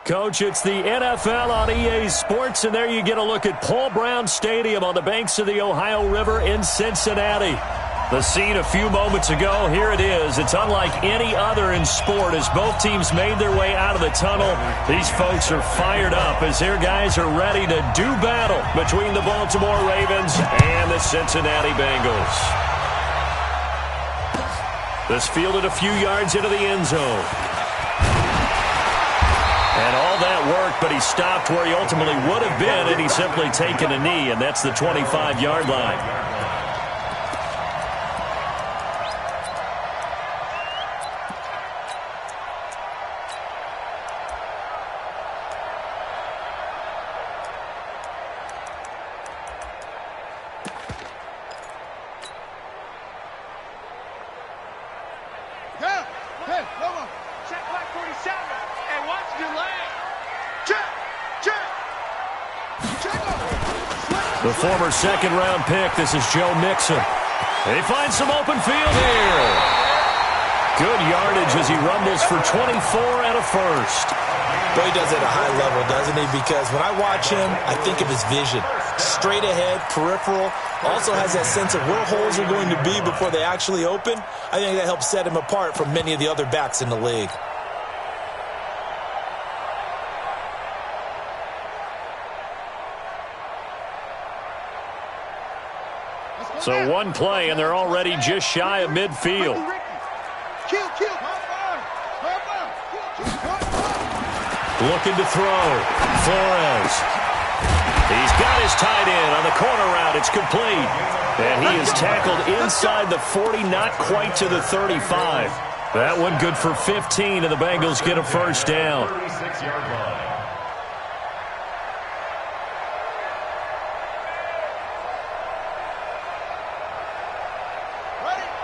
Coach, it's the NFL on EA Sports, and there you get a look at Paul Brown Stadium on the banks of the Ohio River in Cincinnati. The scene a few moments ago, here it is. It's unlike any other in sport as both teams made their way out of the tunnel. These folks are fired up as their guys are ready to do battle between the Baltimore Ravens and the Cincinnati Bengals. This fielded a few yards into the end zone. And all that worked, but he stopped where he ultimately would have been had he simply taken a knee, and that's the 25-yard line. The former second-round pick, this is Joe Mixon. He finds some open field here. Good yardage as he rumbles for 24 and a first. But he does it at a high level, doesn't he? Because when I watch him, I think of his vision. Straight ahead, peripheral. Also has that sense of where holes are going to be before they actually open. I think that helps set him apart from many of the other backs in the league. So one play, and they're already just shy of midfield. Looking to throw. Flores. He's got his tight end on the corner route. It's complete. And he is tackled inside the 40, not quite to the 35. That one good for 15, and the Bengals get a first down.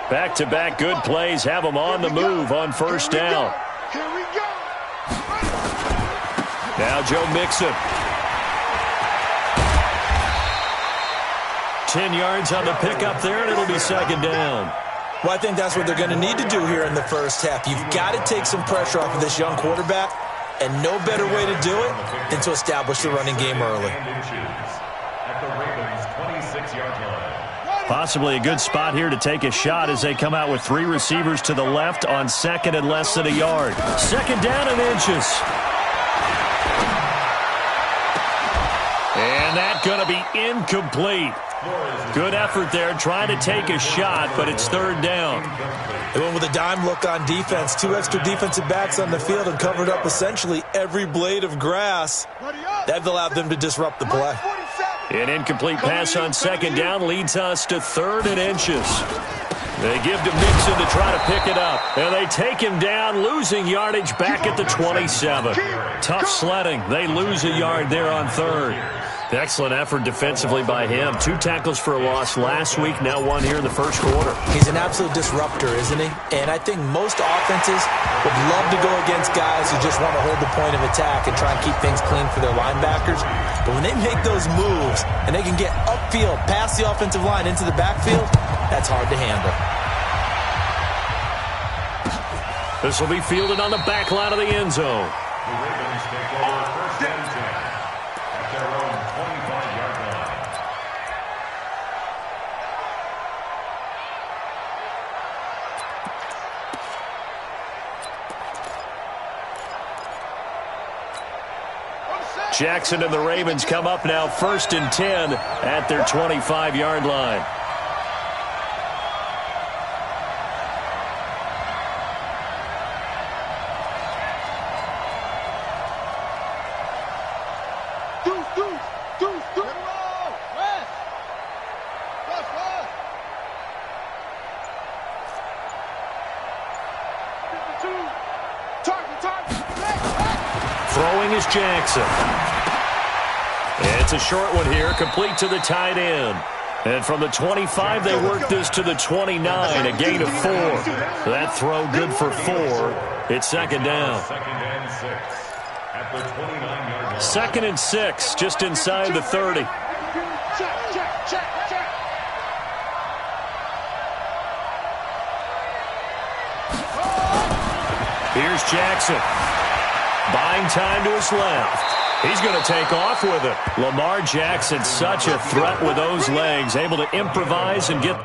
Back-to-back good plays have them on the move on first down. Now Joe Mixon. 10 yards on the pickup there, and it'll be second down. Well, I think that's what they're going to need to do here in the first half. You've got to take some pressure off of this young quarterback, and no better way to do it than to establish the running game early. Possibly a good spot here to take a shot as they come out with three receivers to the left on second and less than a yard. Second down and inches. And that's going to be incomplete. Good effort there trying to take a shot, but it's third down. They went with a dime look on defense. Two extra defensive backs on the field and covered up essentially every blade of grass. That allowed them to disrupt the play. An incomplete pass on second down leads us to third and inches. They give to Mixon to try to pick it up. And they take him down, losing yardage back at the 27. Tough sledding. They lose a yard there on third. Excellent effort defensively by him. 2 tackles for a loss last week, now one here in the first quarter. He's an absolute disruptor, isn't he? And I think most offenses would love to go against guys who just want to hold the point of attack and try and keep things clean for their linebackers. But when they make those moves and they can get upfield, past the offensive line into the backfield, that's hard to handle. This will be fielded on the back line of the end zone. The Ravens take over first and 10 at their own 25-yard line. Jackson and the Ravens come up now first and 10 at their 25-yard line. Throwing is Jackson. It's a short one here, complete to the tight end. And from the 25, they work this to the 29, a gain of 4. That throw good for 4. It's second down. Second and 6, just inside the 30. Here's Jackson. Buying time to his left. He's going to take off with it. Lamar Jackson, such a threat with those legs, able to improvise and get...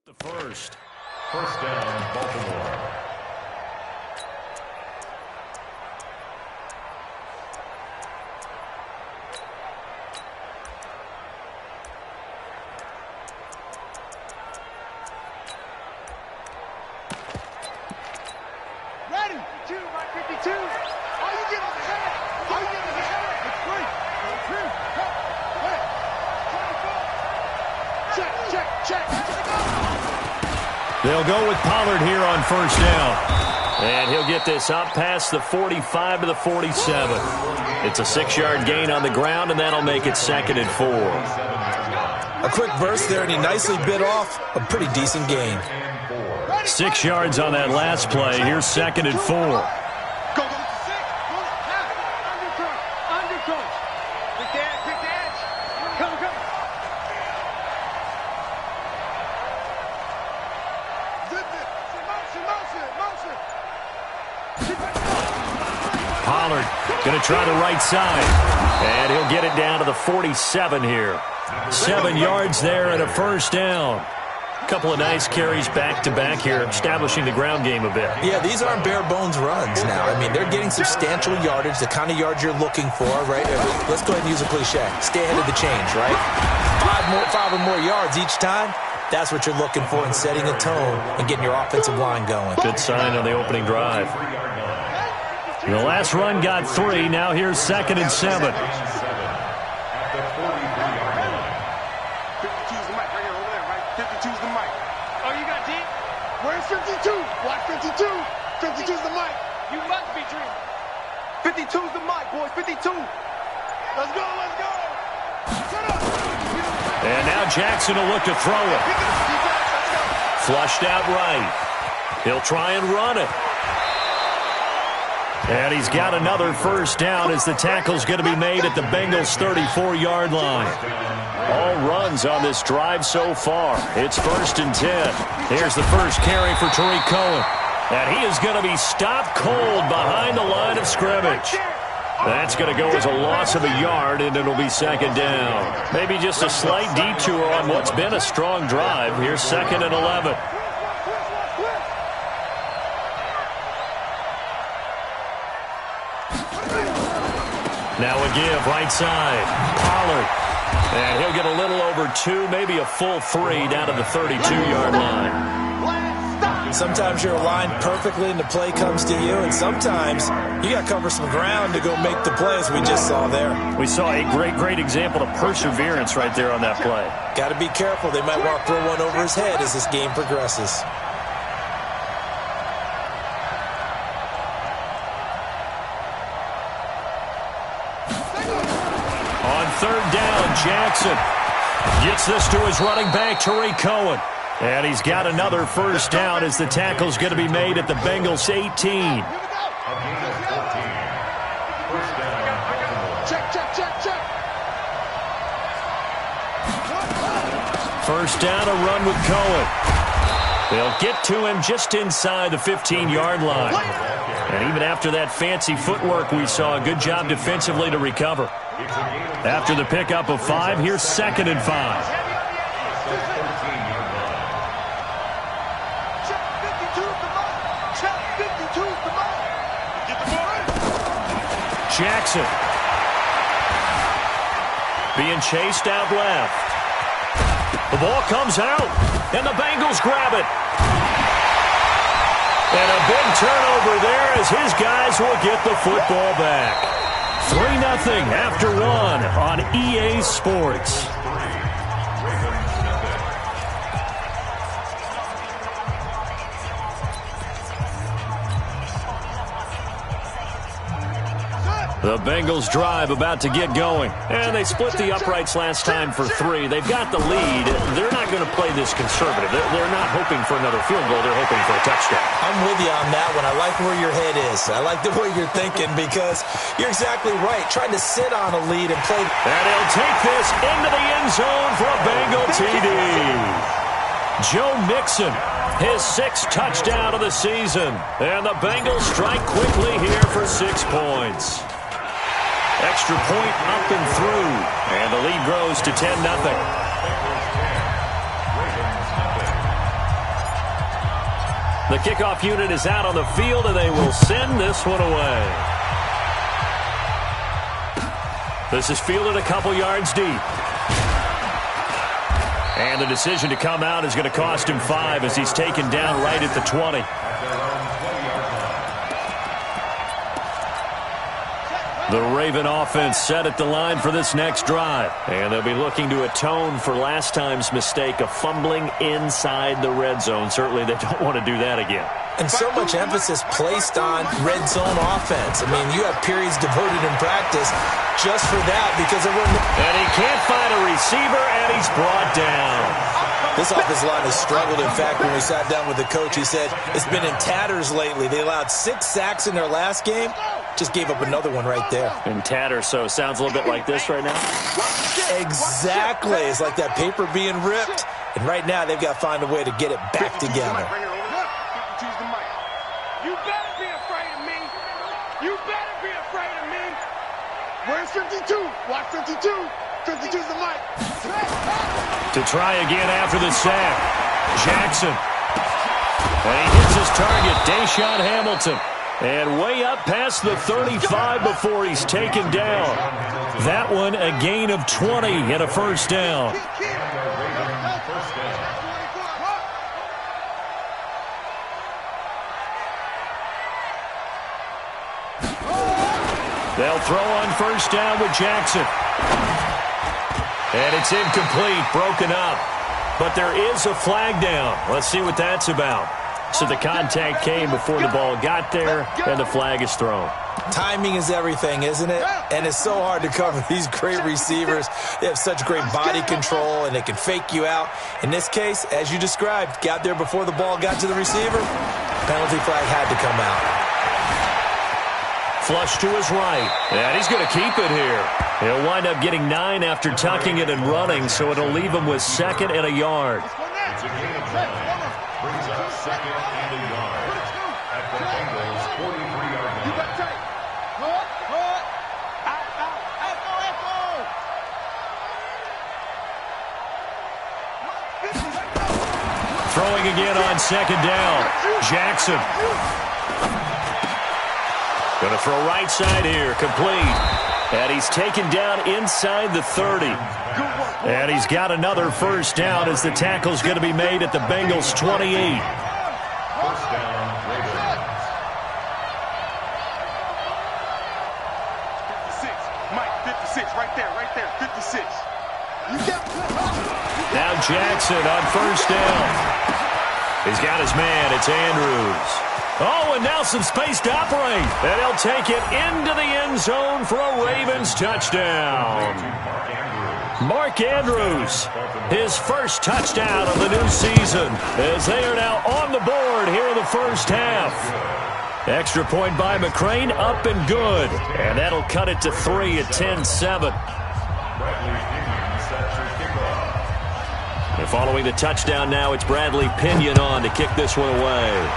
the first. First down, Baltimore. Ready? 2 by 52. All you get is a head. All you get is a head. It's free. 3. Check. They'll go with Pollard here on first down. And he'll get this up past the 45 to the 47. It's a 6-yard gain on the ground, and that'll make it 2nd and 4. A quick burst there, and he nicely bit off a pretty decent gain. 6 yards on that last play. Here's 2nd and 4. Go. 6. Undercoach. Pick the edge. Come. Pollard going to try the right side. And he'll get it down to the 47 here. 7 yards there and a first down. A couple of nice carries back-to-back here, establishing the ground game a bit. Yeah, these aren't bare-bones runs now. I mean, they're getting substantial yardage, the kind of yards you're looking for, right? Let's go ahead and use a cliche. Stay ahead of the change, right? 5 or more yards each time. That's what you're looking for in setting a tone and getting your offensive line going. Good sign on the opening drive. The last run got 3. Now here's 2nd and 7. Where's 52? Block 52. 52's the mic. You must be dreaming. 52's the mic, boys. 52. Let's go. Shut up. And now Jackson will look to throw it. Flushed out right. He'll try and run it. And he's got another first down as the tackle's going to be made at the Bengals' 34-yard line. All runs on this drive so far. It's 1st and 10. Here's the first carry for Tariq Cohen. And he is going to be stopped cold behind the line of scrimmage. That's going to go as a loss of a yard, and it'll be 2nd down. Maybe just a slight detour on what's been a strong drive. Here's 2nd and 11. Now a give, right side. Pollard. And he'll get a little over 2, maybe a full 3 down to the 32-yard line. Sometimes you're aligned perfectly and the play comes to you, and sometimes you got to cover some ground to go make the play, as we just saw there. We saw a great example of perseverance right there on that play. Got to be careful. They might want to throw one over his head as this game progresses. On 3rd down, Jackson gets this to his running back, Tariq Cohen. And he's got another first down as the tackle's going to be made at the Bengals' 18. Check. First down, a run with Cohen. They'll get to him just inside the 15-yard line. And even after that fancy footwork we saw, a good job defensively to recover. After the pickup of 5, here's 2nd and 5. Jackson being chased out left. The ball comes out, and the Bengals grab it. And a big turnover there as his guys will get the football back. 3-0 after 1 on EA Sports. The Bengals drive about to get going. And they split the uprights last time for 3. They've got the lead. They're not going to play this conservative. They're not hoping for another field goal. They're hoping for a touchdown. I'm with you on that one. I like where your head is. I like the way you're thinking because you're exactly right. Trying to sit on a lead and play. And he'll take this into the end zone for a Bengal TD. Joe Mixon, his 6th touchdown of the season. And the Bengals strike quickly here for 6 points. Extra point up and through. And the lead grows to 10-0. The kickoff unit is out on the field, and they will send this one away. This is fielded a couple yards deep. And the decision to come out is going to cost him 5 as he's taken down right at the 20. The Raven offense set at the line for this next drive. And they'll be looking to atone for last time's mistake of fumbling inside the red zone. Certainly they don't want to do that again. And so much emphasis placed on red zone offense. I mean, you have periods devoted in practice just for that because everyone... And he can't find a receiver, and he's brought down. This offensive line has struggled. In fact, when we sat down with the coach, he said it's been in tatters lately. They allowed 6 sacks in their last game. Just gave up another one right there. In tatters, so sounds a little bit like this right now? Exactly. It's like that paper being ripped. And right now, they've got to find a way to get it back together. You better be afraid of me. You better be afraid of me. Where's 52? Watch 52. 52's the mic. To try again after the sack. Jackson. And he hits his target, Deshaun Hamilton. And way up past the 35 before he's taken down. That one a gain of 20 and a first down. They'll throw on first down with Jackson. And it's incomplete, broken up. But there is a flag down. Let's see what that's about. So the contact came before the ball got there, and the flag is thrown. Timing is everything, isn't it? And it's so hard to cover these great receivers. They have such great body control, and they can fake you out. In this case, as you described, got there before the ball got to the receiver. Penalty flag had to come out. Flush to his right, and he's going to keep it here. He'll wind up getting 9 after tucking it and running, so it'll leave him with 2nd and a yard. Brings up 2nd and a yard at the Bengals' 43-yard line. Throwing again on 2nd down. Jackson. Going to throw right side here, complete. And he's taken down inside the 30. And he's got another first down as the tackle's going to be made at the Bengals' 28. First down, Ravens. 56. Mike, 56. Right there. 56. Now Jackson on first down. He's got his man. It's Andrews. Oh, and now some space to operate. And he'll take it into the end zone for a Ravens touchdown. Mark Andrews, his first touchdown of the new season, as they are now on the board here in the first half. Extra point by McCrane, up and good. And that'll cut it to 3 at 10-7. And following the touchdown now, it's Bradley Pinion on to kick this one away.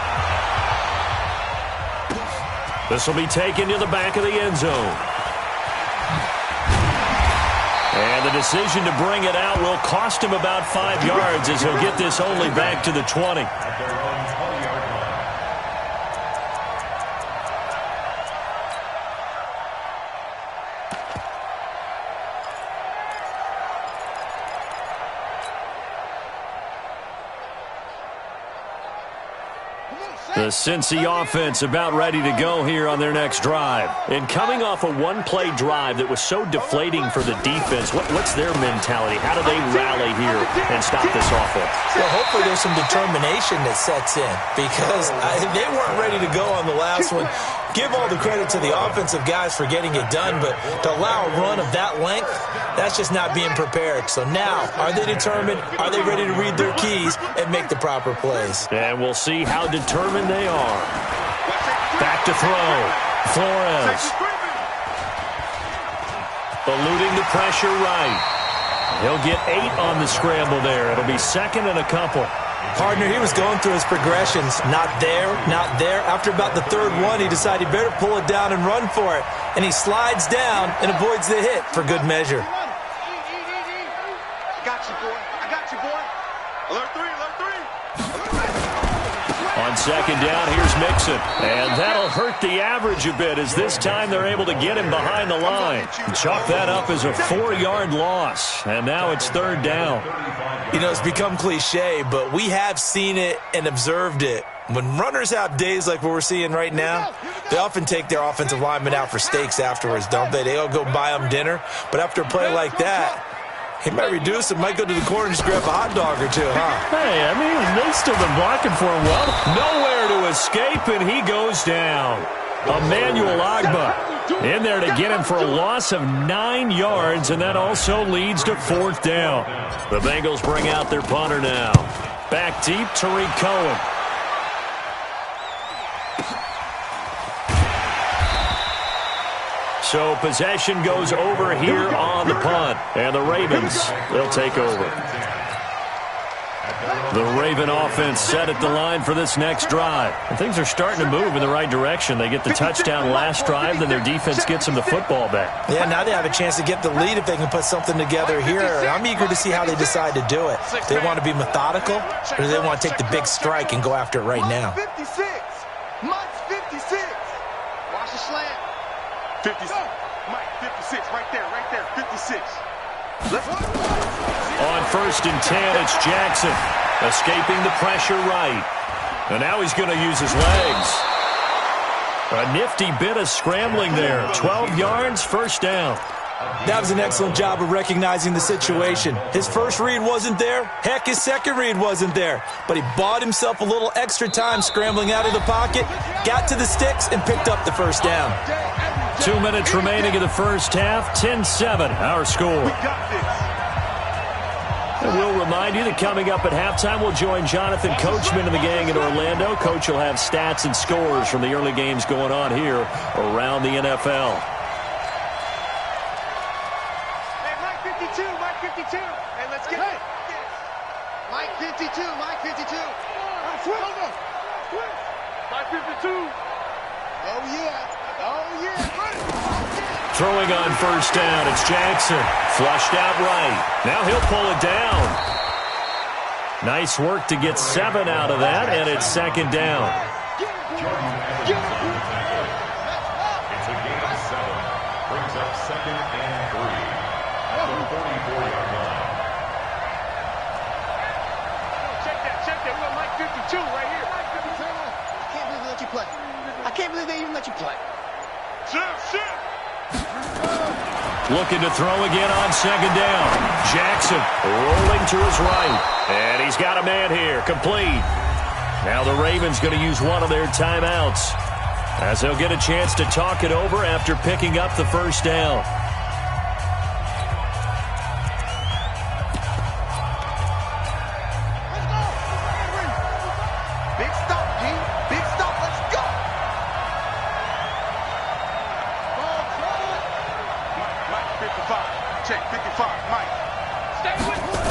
This will be taken to the back of the end zone. And the decision to bring it out will cost him about 5 yards as he'll get this only back to the 20. The Cincy offense about ready to go here on their next drive. And coming off a one-play drive that was so deflating for the defense, what's their mentality? How do they rally here and stop this offense? Well, hopefully there's some determination that sets in because they weren't ready to go on the last one. Give all the credit to the offensive guys for getting it done, but to allow a run of that length, that's just not being prepared. So now, are they determined? Are they ready to read their keys and make the proper plays? And we'll see how determined they are. Back to throw. Flores. Eluding the pressure right. He'll get 8 on the scramble there. It'll be second and a couple. Partner, he was going through his progressions. Not there, not there. After about the third one, he decided he better pull it down and run for it. And he slides down and avoids the hit for good measure. I got you, boy. I got you, boy. Alert 3, alert 3. On second down, here's Mixon. And that'll hurt the average a bit as this time they're able to get him behind the line. Chalk that up as a 4-yard loss. And now it's third down. You know, it's become cliche, but we have seen it and observed it. When runners have days like what we're seeing right now, they often take their offensive linemen out for steaks afterwards, don't they? They all go buy them dinner. But after a play like that, he might reduce it, might go to the corner and just grab a hot dog or two, huh? Hey, I mean, they've still been blocking for him well. Nowhere to escape, and he goes down. Emmanuel Agba in there to get him for a loss of 9 yards, and that also leads to fourth down. The Bengals bring out their punter now. Back deep, Tariq Cohen. So possession goes over here on the punt, and the Ravens, they'll take over. The Raven offense set at the line for this next drive. And things are starting to move in the right direction. They get the touchdown last drive, then their defense gets them the football back. Yeah, now they have a chance to get the lead if they can put something together here. I'm eager to see how they decide to do it. Do they want to be methodical, or do they want to take the big strike and go after it right now? 56. Mike's 56. Watch the slant. 56. Mike, 56. Right there, 56. Let's go. On first and 10, it's Jackson. Escaping the pressure right. And now he's going to use his legs. A nifty bit of scrambling there. 12 yards, first down. That was an excellent job of recognizing the situation. His first read wasn't there. Heck, his second read wasn't there. But he bought himself a little extra time scrambling out of the pocket, got to the sticks, and picked up the first down. 2 minutes remaining in the first half. 10-7, our score. We got this. And we'll remind you that coming up at halftime, we'll join Jonathan Coachman and the gang in Orlando. Coach will have stats and scores from the early games going on here around the NFL. Hey, Mike 52, Mike 52. Hey, let's get it. Mike 52, Mike 52. Mike 52. Oh, yeah. Oh, yeah. Throwing on first down, it's Jackson. Flushed out right. Now he'll pull it down. Nice work to get 7 out of that, and it's second down. It's a gain of 7. Brings up second and 3 at the 44-yard line. Check that. We got Mike 52 right here. Mike 52. I can't believe they let you play. I can't believe they even let you play. Shit. Looking to throw again on second down. Jackson rolling to his right. And he's got a man here, complete. Now the Ravens going to use one of their timeouts as they'll get a chance to talk it over after picking up the first down. Big stop, G. Big stop. Let's go. Mike 55. Check 55. Mike. Stay with me.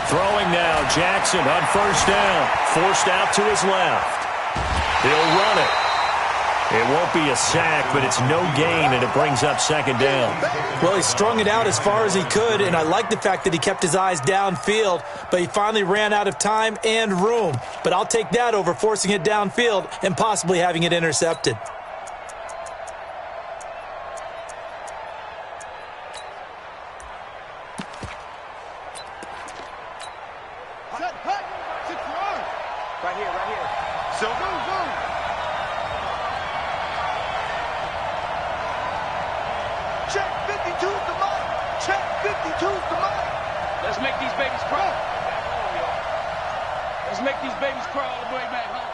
Throwing now, Jackson on first down. Forced out to his left. He'll run it. It won't be a sack, but it's no gain, and it brings up second down. Well, he strung it out as far as he could, and I like the fact that he kept his eyes downfield, but he finally ran out of time and room. But I'll take that over forcing it downfield and possibly having it intercepted. Right here. So go. Check 52's the mic. Check 52's the mic. Let's make these babies cry. Let's make these babies cry all the way back home.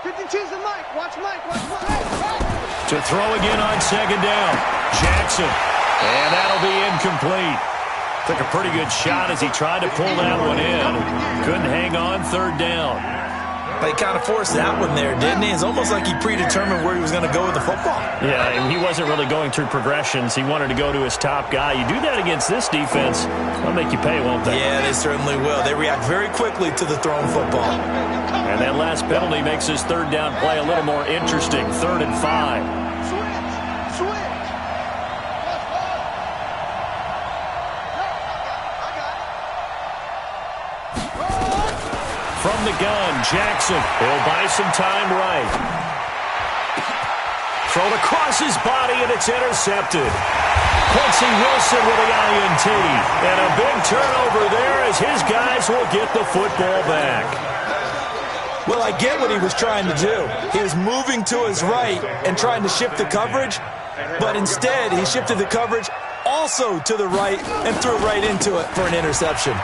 52's the Mike. Watch Mike. Watch Mike. To throw again on second down. Jackson. And that'll be incomplete. Took a pretty good shot as he tried to pull that one in. Couldn't hang on third down. But he kind of forced that one there, didn't he? It's almost like he predetermined where he was going to go with the football. Yeah, and he wasn't really going through progressions. He wanted to go to his top guy. You do that against this defense, they'll make you pay, won't they? Yeah, they certainly will. They react very quickly to the thrown football. And that last penalty makes his third down play a little more interesting. 3rd and 5. From the gun, Jackson. He'll buy some time right. Thrown across his body, and it's intercepted. Quincy Wilson with the INT. And a big turnover there as his guys will get the football back. Well, I get what he was trying to do. He was moving to his right and trying to shift the coverage, but instead he shifted the coverage also to the right and threw right into it for an interception.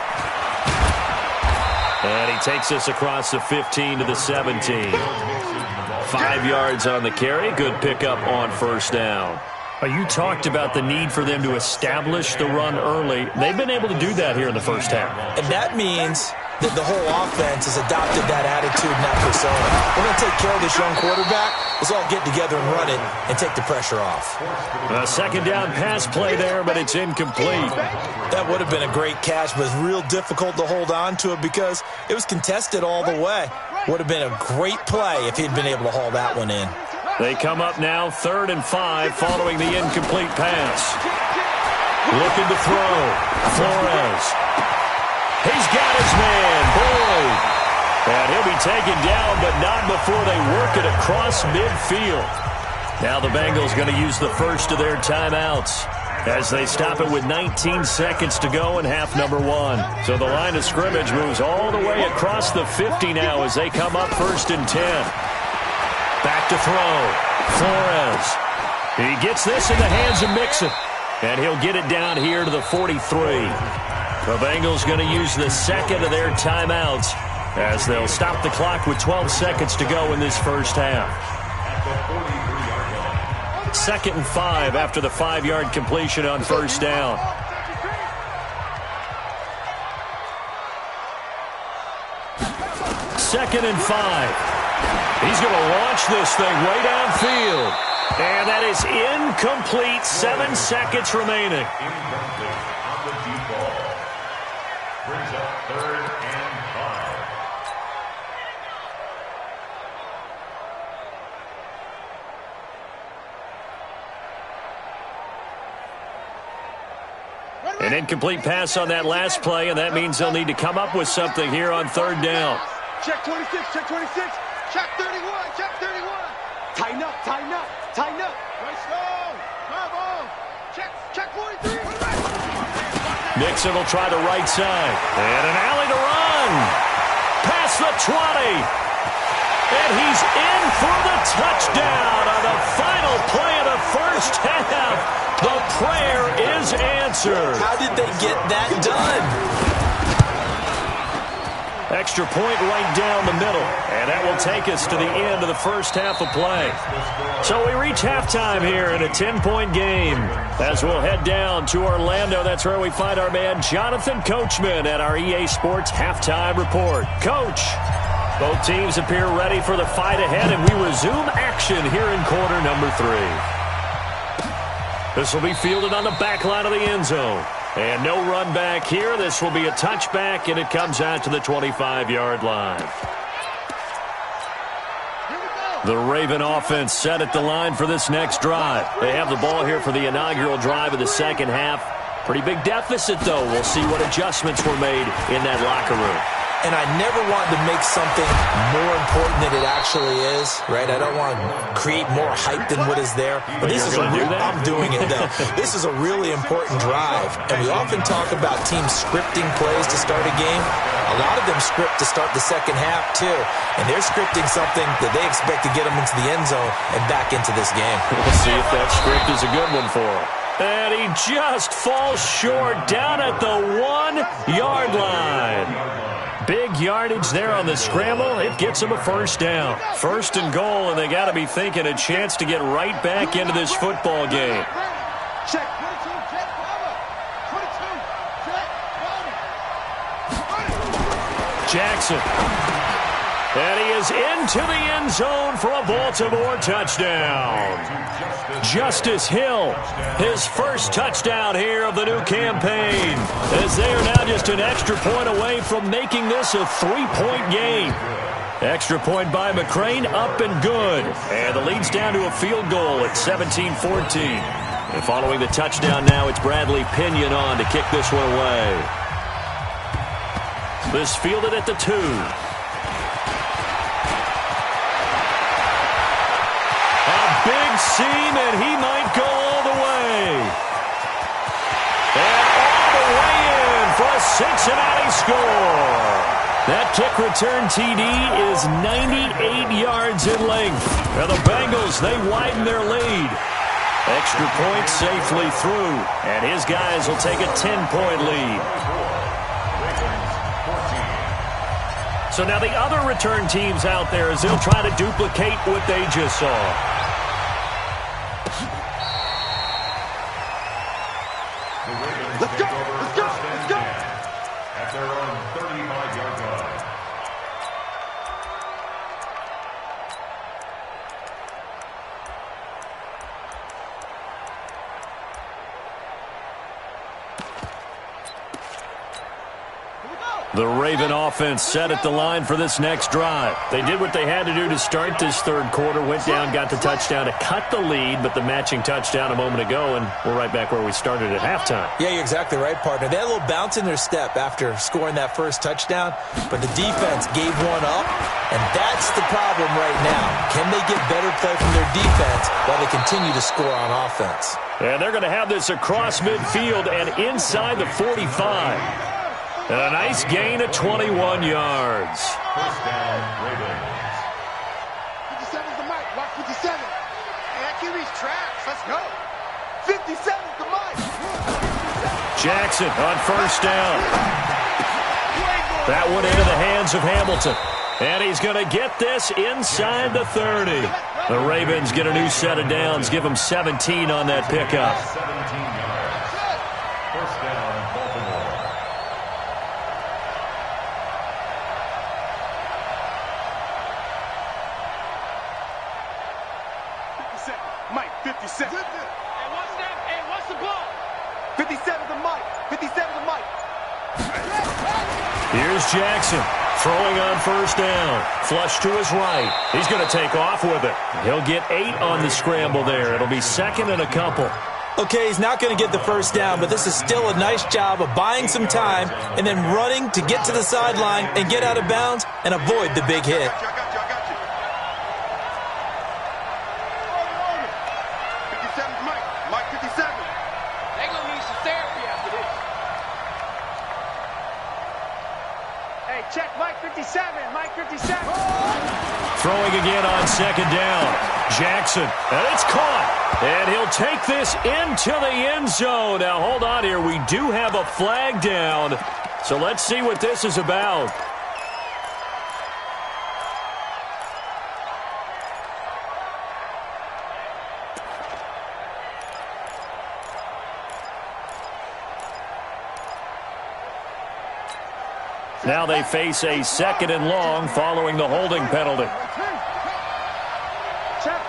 And he takes us across the 15 to the 17. 5 yards on the carry. Good pickup on first down. You talked about the need for them to establish the run early. They've been able to do that here in the first half. And that means that the whole offense has adopted that attitude and that persona. We're going to take care of this young quarterback. Let's all get together and run it and take the pressure off. A second down pass play there, but it's incomplete. That would have been a great catch, but it's real difficult to hold on to it because it was contested all the way. Would have been a great play if he'd been able to haul that one in. They come up now 3rd and 5 following the incomplete pass. Looking to throw. Flores. He's got his man, Boyd. And he'll be taken down, but not before they work it across midfield. Now the Bengals going to use the first of their timeouts as they stop it with 19 seconds to go in half number 1. So the line of scrimmage moves all the way across the 50 now as they come up 1st and 10. Back to throw. Flores. He gets this in the hands of Mixon. And he'll get it down here to the 43. The Bengals going to use the second of their timeouts as they'll stop the clock with 12 seconds to go in this first half. 2nd and 5 after the 5-yard completion on first down. Second and 5. He's going to launch this thing way downfield. And that is incomplete. 7 seconds remaining. Brings up 3rd and 5. An incomplete pass on that last play, and that means they'll need to come up with something here on 3rd down. Check 26, check 26, check 31, check 31. Tighten up, tighten up, tighten up. Let's go. Bravo. Check 43. Nixon will try the right side. And an alley to run. Past the 20. And he's in for the touchdown on the final play of the first half. The prayer is answered. How did they get that done? Extra point right down the middle. And that will take us to the end of the first half of play. So we reach halftime here in a 10-point game. As we'll head down to Orlando, that's where we find our man Jonathan Coachman at our EA Sports Halftime Report. Coach, both teams appear ready for the fight ahead, and we resume action here in quarter number 3. This will be fielded on the back line of the end zone. And no run back here. This will be a touchback, and it comes out to the 25-yard line. The Raven offense set at the line for this next drive. They have the ball here for the inaugural drive of the second half. Pretty big deficit, though. We'll see what adjustments were made in that locker room. And I never want to make something more important than it actually is, right? I don't want to create more hype than what is there. But this is a real, I'm doing it, though. This is a really important drive. And we often talk about teams scripting plays to start a game. A lot of them script to start the second half, too. And they're scripting something that they expect to get them into the end zone and back into this game. We'll see if that script is a good one for them. And he just falls short down at the 1-yard line. Big yardage there on the scramble. It gets them a first down. First and goal, and they got to be thinking a chance to get right back into this football game. Check. Jackson. And he is into the end zone for a Baltimore touchdown. Justice Hill, his first touchdown here of the new campaign, as they are now just an extra point away from making this a 3-point game. Extra point by McCrane, up and good. And the lead's down to a field goal at 17-14. And following the touchdown now, it's Bradley Pinion on to kick this one away. This fielded at the 2. Big seam, and he might go all the way. And all the way in for a Cincinnati score. That kick return TD is 98 yards in length. And the Bengals, they widen their lead. Extra point safely through, and his guys will take a 10-point lead. So now the other return teams out there, as they'll try to duplicate what they just saw. Let's go! At their own 35-yard line. The Raven offense set at the line for this next drive. They did what they had to do to start this third quarter, went down, got the touchdown to cut the lead, but the matching touchdown a moment ago, and we're right back where we started at halftime. Yeah, you're exactly right, partner. They had a little bounce in their step after scoring that first touchdown, but the defense gave one up, and that's the problem right now. Can they get better play from their defense while they continue to score on offense? And they're going to have this across midfield and inside the 45. And a nice gain of 21 yards. First down, Ravens. 57's the mic. Watch 57. Hey, that QB's trash. Let's go. 57's the mic. Jackson on first down. That one into the hands of Hamilton. And he's going to get this inside the 30. The Ravens get a new set of downs. Give them 17 on that pickup. 17 yards. First down, Baltimore. Mike, 57. Hey, what's that? Hey, what's the ball? 57's the mic. 57's the mic. Here's Jackson throwing on first down. Flush to his right. He's going to take off with it. He'll get 8 on the scramble there. It'll be second and a couple. Okay, he's not going to get the first down, but this is still a nice job of buying some time and then running to get to the sideline and get out of bounds and avoid the big hit. I got you. 57's Mike. Mike 57. They gonna need some therapy after this. Hey, check Mike 57. Mike 57. Throwing again on second down. Jackson, and it's caught. And he'll take this into the end zone. Now, hold on here. We do have a flag down. So let's see what this is about. Now they face a second and long following the holding penalty. Check.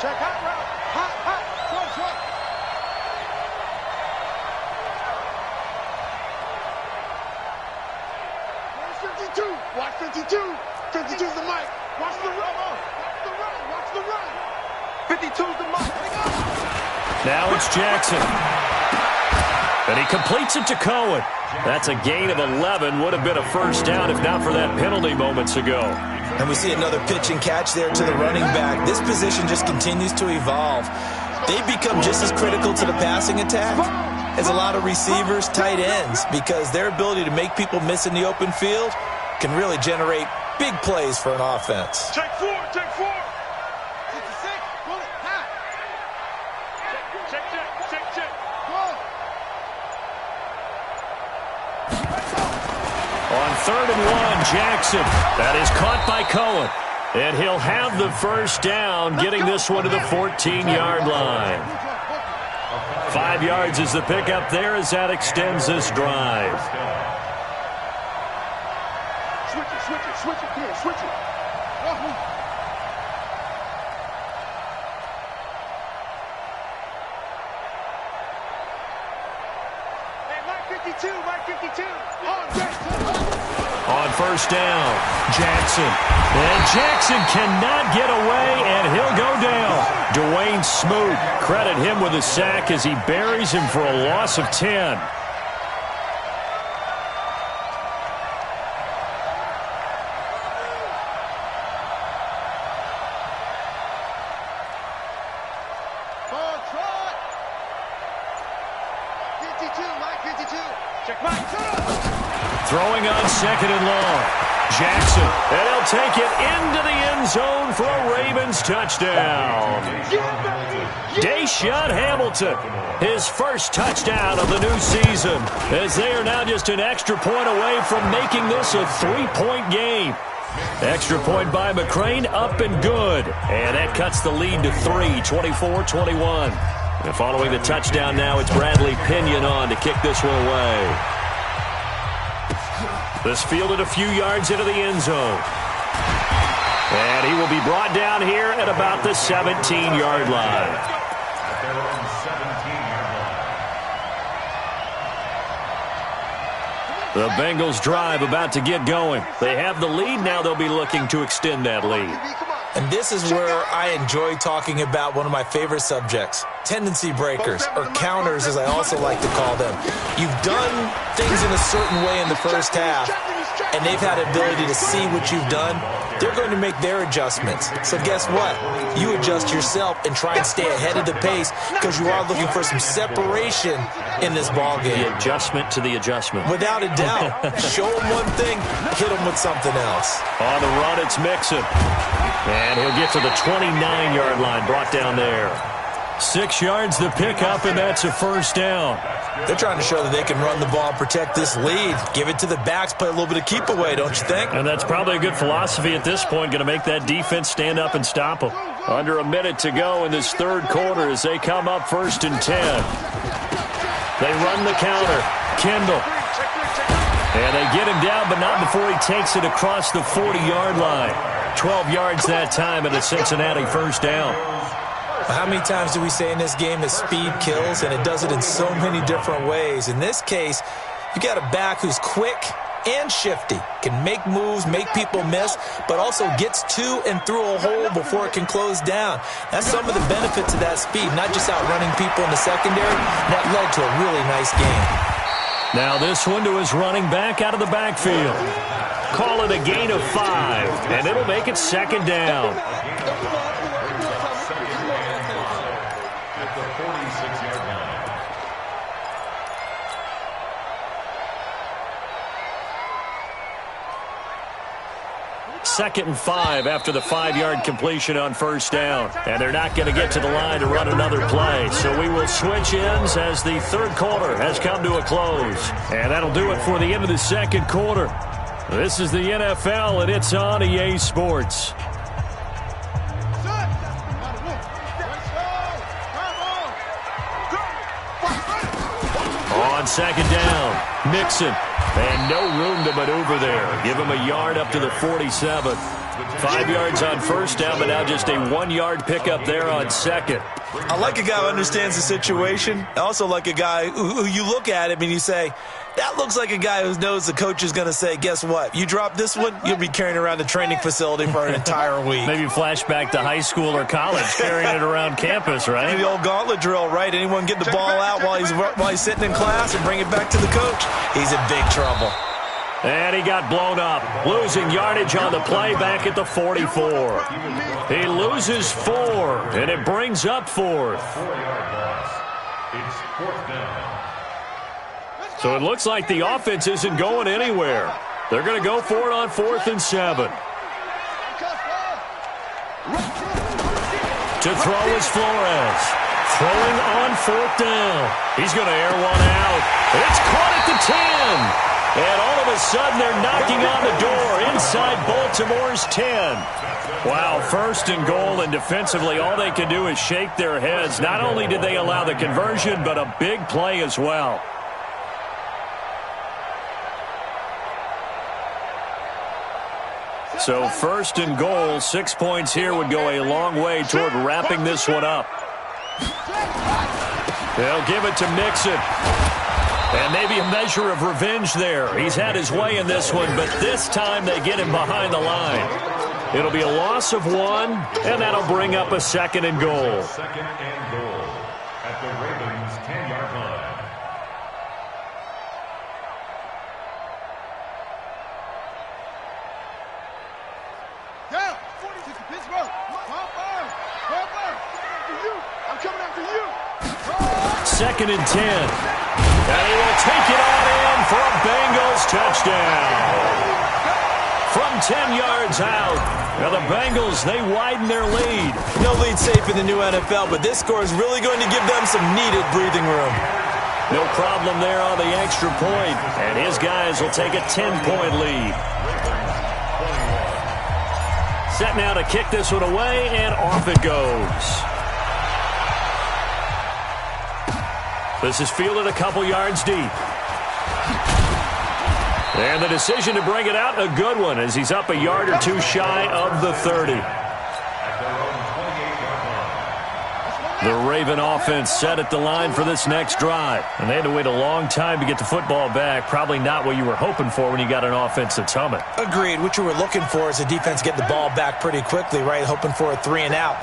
Check hot route. Hot. Short. 52. Watch 52. 52's the mic. Watch the run. Watch the run. 52's the mic. Now it's Jackson. And he completes it to Cohen. That's a gain of 11. Would have been a first down if not for that penalty moments ago. And we see another pitch and catch there to the running back. This position just continues to evolve. They've become just as critical to the passing attack as a lot of receivers, tight ends, because their ability to make people miss in the open field can really generate big plays for an offense. Check 4. 66. Pull it. Hot. Check. 3rd and 1, Jackson. That is caught by Cohen. And he'll have the first down, getting this one to the 14-yard line. 5 yards is the pickup there as that extends this drive. Switch it, come on, switch it. Hey, Mike 52. On first down, Jackson. And Jackson cannot get away, and he'll go down. Dwayne Smoot, credit him with a sack as he buries him for a loss of 10. Throwing on 2nd and long. Jackson, and he'll take it into the end zone for a Ravens touchdown. Deshaun Hamilton, his first touchdown of the new season, as they are now just an extra point away from making this a 3-point game. Extra point by McCrane, up and good. And that cuts the lead to 3, 24-21. And following the touchdown now, it's Bradley Pinion on to kick this one away. This fielded a few yards into the end zone. And he will be brought down here at about the 17-yard line. The Bengals drive about to get going. They have the lead. Now they'll be looking to extend that lead. And this is where I enjoy talking about one of my favorite subjects, tendency breakers, or counters as I also like to call them. You've done things in a certain way in the first half, and they've had the ability to see what you've done. They're going to make their adjustments. So guess what? You adjust yourself and try and stay ahead of the pace because you are looking for some separation in this ballgame. The adjustment to the adjustment. Without a doubt. Show them one thing, hit them with something else. On the run, it's Mixon. And he'll get to the 29-yard line, brought down there. 6 yards the pickup, and that's a first down. They're trying to show that they can run the ball and protect this lead. Give it to the backs, play a little bit of keep away, don't you think? And that's probably a good philosophy at this point, going to make that defense stand up and stop them. Under a minute to go in this third quarter as they come up 1st and 10. They run the counter. Kendall. And they get him down, but not before he takes it across the 40-yard line. 12 yards that time, and a Cincinnati first down. How many times do we say in this game that speed kills, and it does it in so many different ways? In this case, you got a back who's quick and shifty, can make moves, make people miss, but also gets to and through a hole before it can close down. That's some of the benefits of that speed, not just outrunning people in the secondary. That led to a really nice game. Now this one to his running back out of the backfield. Call it a gain of 5, and it'll make it 2nd down. Second and 5 after the 5-yard completion on first down. And they're not going to get to the line to run another play. So we will switch ends as the third quarter has come to a close. And that'll do it for the end of the second quarter. This is the NFL, and it's on EA Sports. On 2nd down, Mixon. And no room to maneuver there. Give him a yard up to the 47. 5 yards on first down, but now just a 1-yard pickup there on 2nd. I like a guy who understands the situation. I also like a guy who you look at him and you say, that looks like a guy who knows the coach is going to say, guess what? You drop this one, you'll be carrying around the training facility for an entire week. Maybe flashback to high school or college, carrying it around campus, right? The old gauntlet drill, right? Anyone get the ball out while he's sitting in class and bring it back to the coach? He's in big trouble. And he got blown up, losing yardage on the play back at the 44. He loses 4, and it brings up 4th. It's 4th down. So it looks like the offense isn't going anywhere. They're going to go for it on 4th and 7. To throw is Flores. Throwing on 4th down. He's going to air one out. It's caught at the 10. And all of a sudden, they're knocking on the door inside Baltimore's 10. Wow, first and goal, and defensively, all they can do is shake their heads. Not only did they allow the conversion, but a big play as well. So first and goal, 6 points here would go a long way toward wrapping this one up. They'll give it to Mixon. And maybe a measure of revenge there. He's had his way in this one, but this time they get him behind the line. It'll be a loss of 1, and that'll bring up a second and goal. Second and goal at the Ravens' 10-yard line. Yeah, 46 Pittsburgh. I'm coming after you. Second and 10. And he will take it on in for a Bengals touchdown. From 10 yards out. Now the Bengals, they widen their lead. No lead safe in the new NFL, but this score is really going to give them some needed breathing room. No problem there on the extra point. And his guys will take a 10-point lead. Set now to kick this one away, and off it goes. This is fielded a couple yards deep. And the decision to bring it out, a good one, as he's up a yard or two shy of the 30. The Raven offense set at the line for this next drive. And they had to wait a long time to get the football back. Probably not what you were hoping for when you got an offense that's humming. Agreed. What you were looking for is a defense getting the ball back pretty quickly, right? Hoping for a 3 and out.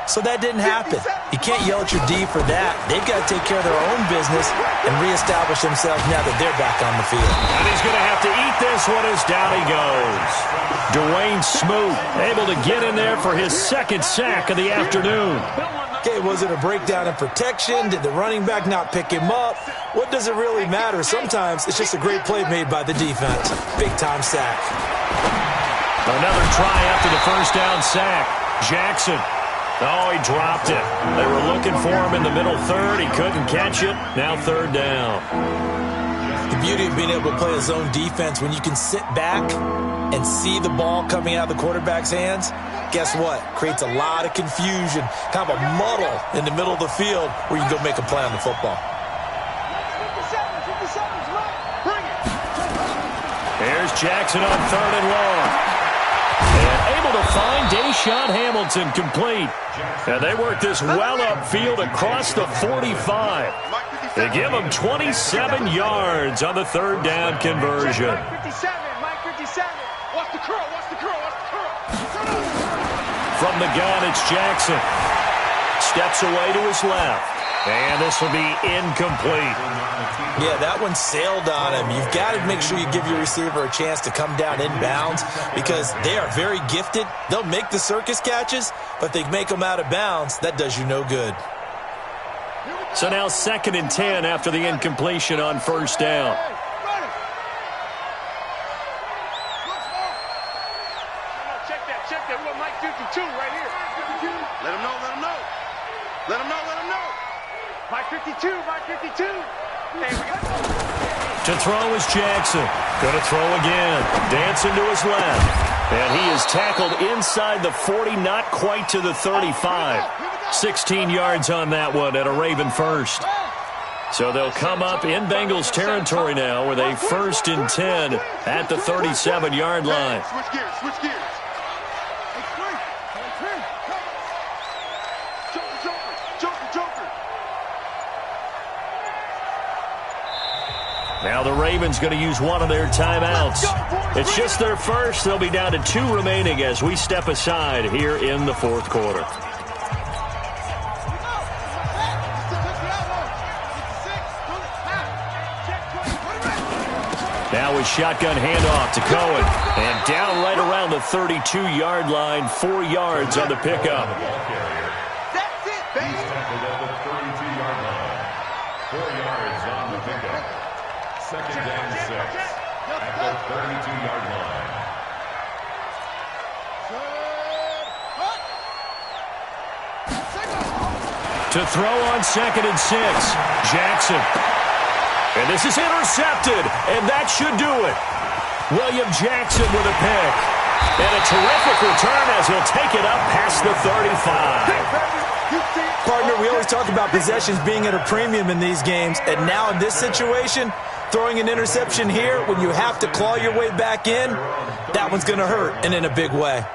So that didn't happen. You can't yell at your D for that. They've got to take care of their own business and reestablish themselves now that they're back on the field. And he's going to have to eat this one as down he goes. Dwayne Smoot able to get in there for his second sack of the afternoon. Okay, was it a breakdown in protection? Did the running back not pick him up? What does it really matter? Sometimes it's just a great play made by the defense. Big-time sack. Another try after the first down sack. Jackson. Oh, he dropped it. They were looking for him in the middle third. He couldn't catch it. Now third down. The beauty of being able to play a zone defense when you can sit back and see the ball coming out of the quarterback's hands, guess what? Creates a lot of confusion, kind of a muddle in the middle of the field where you can go make a play on the football. Here's Jackson on third and long. And able to find Deshaun Hamilton complete. And they work this well upfield across the 45. They give him 27 yards on the third down conversion. From the gun, it's Jackson. Steps away to his left. And this will be incomplete. Yeah, that one sailed on him. You've got to make sure you give your receiver a chance to come down inbounds because they are very gifted. They'll make the circus catches, but they make them out of bounds. That does you no good. So now second and 10 after the incompletion on first down. Check that. We got Mike 52 right here. Let him know. Mike 52. Hey, we got to throw is Jackson. Going to throw again. Dancing to his left. And he is tackled inside the 40, not quite to the 35. 16 yards on that one at a Raven first. So they'll come up in Bengals territory now with a first and 10 at the 37-yard line. Switch gears. Joker. Now the Ravens going to use one of their timeouts. It's just their first. They'll be down to 2 remaining as we step aside here in the fourth quarter. Now with shotgun handoff to Cohen. And down right around the 32-yard line, 4 yards on the pickup. That's it, baby. Tackled at the 32-yard line. 4 yards on the pickup. Second and 6 at the 32-yard line. To throw on second and 6, Jackson. And this is intercepted, and that should do it. William Jackson with a pick. And a terrific return as he'll take it up past the 35. Partner, we always talk about possessions being at a premium in these games, and now in this situation, throwing an interception here when you have to claw your way back in, that one's going to hurt, and in a big way.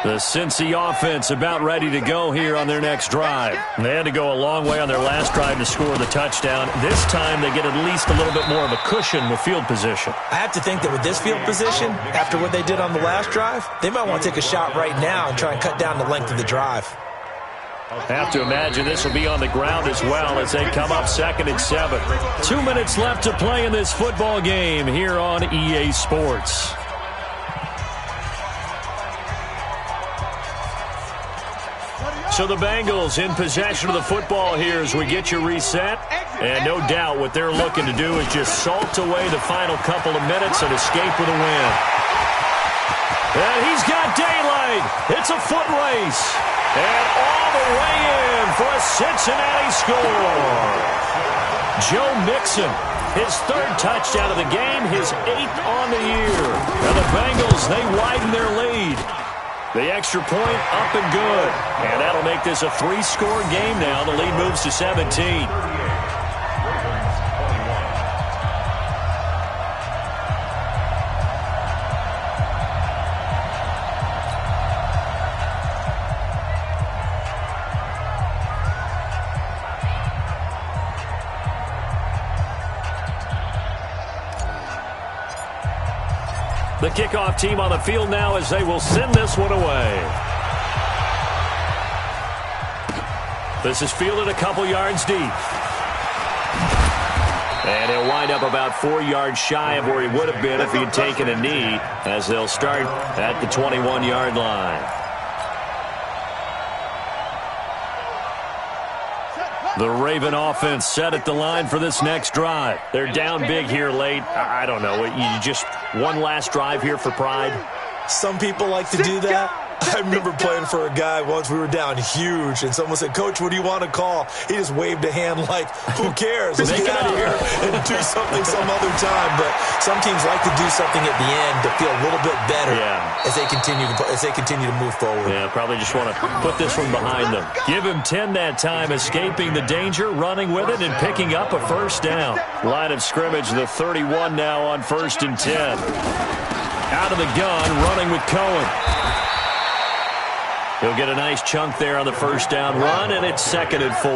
The Cincy offense about ready to go here on their next drive. They had to go a long way on their last drive to score the touchdown. This time they get at least a little bit more of a cushion with field position. I have to think that with this field position, after what they did on the last drive, they might want to take a shot right now and try and cut down the length of the drive. Have to imagine this will be on the ground as well as they come up 2nd and 7. 2 minutes left to play in this football game here on EA Sports. So the Bengals in possession of the football here as we get you reset. And no doubt what they're looking to do is just salt away the final couple of minutes and escape with a win. And he's got daylight. It's a foot race. And all the way in for a Cincinnati score. Joe Mixon, his 3rd touchdown of the game, his 8th on the year. And the Bengals, they widen their lead. The extra point up and good. And that'll make this a 3-score game now. The lead moves to 17. The kickoff team on the field now as they will send this one away. This is fielded a couple yards deep. And he'll wind up about 4 yards shy of where he would have been if he had taken a knee, as they'll start at the 21-yard line. The Raven offense set at the line for this next drive. They're down big here late. I don't know. You just one last drive here for pride? Some people like to do that. I remember playing for a guy once. We were down huge, and someone said, "Coach, what do you want to call?" He just waved a hand like, who cares? Let's get out of here and do something some other time. But some teams like to do something at the end to feel a little bit better as they continue to move forward. Yeah, probably just want to put this one behind them. Give him 10 that time, escaping the danger, running with it, and picking up a first down. Line of scrimmage, the 31 now on 1st and 10. Out of the gun, running with Cohen. He'll get a nice chunk there on the first down run, and it's 2nd and 4.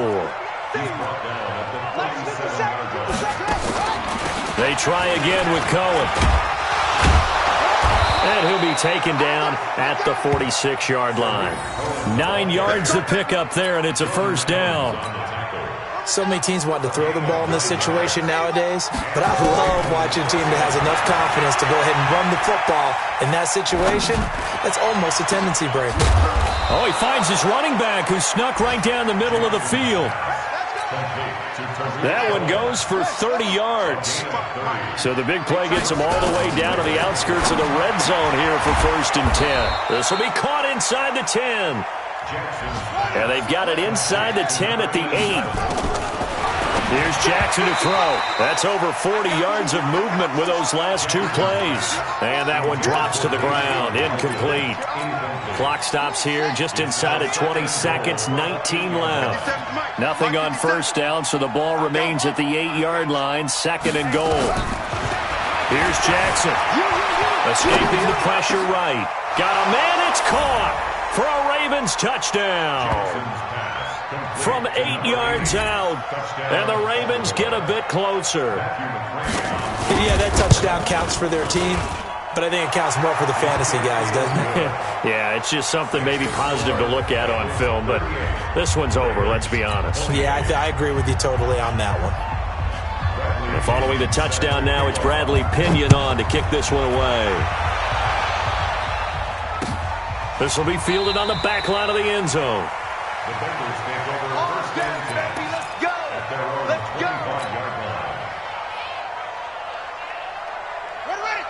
They try again with Cohen. And he'll be taken down at the 46-yard line. 9 yards to pick up there, and it's a first down. So many teams want to throw the ball in this situation nowadays, but I love watching a team that has enough confidence to go ahead and run the football. In that situation, that's almost a tendency breaker. Oh, he finds his running back who snuck right down the middle of the field. That one goes for 30 yards. So the big play gets him all the way down to the outskirts of the red zone here for 1st and 10. This will be caught inside the 10. And they've got it inside the 10 at the 8. Here's Jackson to throw. That's over 40 yards of movement with those last 2 plays. And that one drops to the ground. Incomplete. Clock stops here just inside of 20 seconds. 19 left. Nothing on first down, so the ball remains at the 8-yard line. 2nd and goal. Here's Jackson. Escaping the pressure right. Got a man. It's caught for a Ravens touchdown. From 8 yards out, and the Ravens get a bit closer. Yeah, that touchdown counts for their team, but I think it counts more for the fantasy guys, doesn't it? Yeah, it's just something maybe positive to look at on film, but this one's over, let's be honest. Yeah, I agree with you totally on that one. And following the touchdown now, it's Bradley Pinion on to kick this one away. This will be fielded on the back line of the end zone. The Bengals take over 1st and 10. Let's go! Let's go!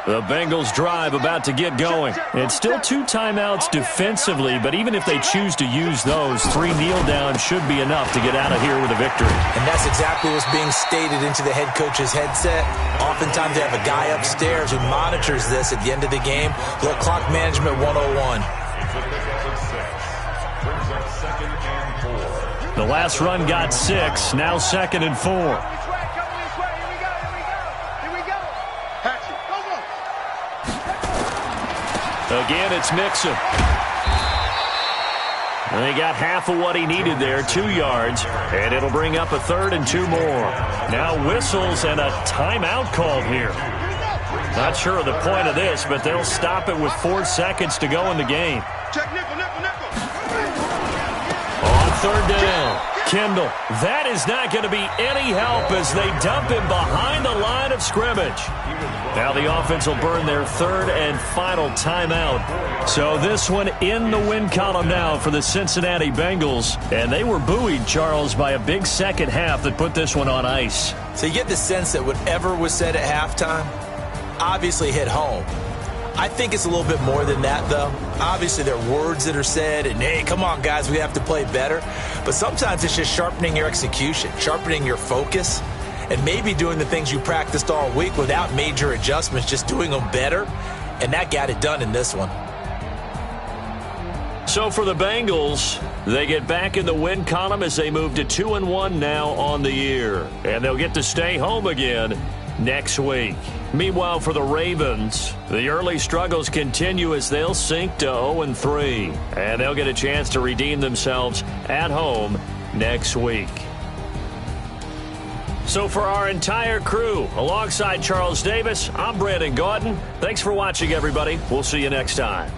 The Bengals drive about to get going. It's still 2 timeouts defensively, but even if they choose to use those, 3 kneel downs should be enough to get out of here with a victory. And that's exactly what's being stated into the head coach's headset. Oftentimes they have a guy upstairs who monitors this at the end of the game. Little clock management 101. The last run got 6, now 2nd and 4. Again, it's Mixon. They got half of what he needed there, 2 yards, and it'll bring up a 3rd and 2 more. Now whistles and a timeout called here. Not sure of the point of this, but they'll stop it with 4 seconds to go in the game. On 3rd down, Kendall. That is not going to be any help as they dump him behind the line of scrimmage. Now the offense will burn their 3rd and final timeout. So this one in the win column now for the Cincinnati Bengals. And they were buoyed, Charles, by a big second half that put this one on ice. So you get the sense that whatever was said at halftime obviously hit home. I think it's a little bit more than that, though. Obviously, there are words that are said, and, hey, come on, guys, we have to play better. But sometimes it's just sharpening your execution, sharpening your focus, and maybe doing the things you practiced all week without major adjustments, just doing them better. And that got it done in this one. So for the Bengals, they get back in the win column as they move to 2-1 now on the year. And they'll get to stay home again next week. Meanwhile, for the Ravens, the early struggles continue as they'll sink to 0-3. And they'll get a chance to redeem themselves at home next week. So for our entire crew, alongside Charles Davis, I'm Brandon Gaudin. Thanks for watching, everybody. We'll see you next time.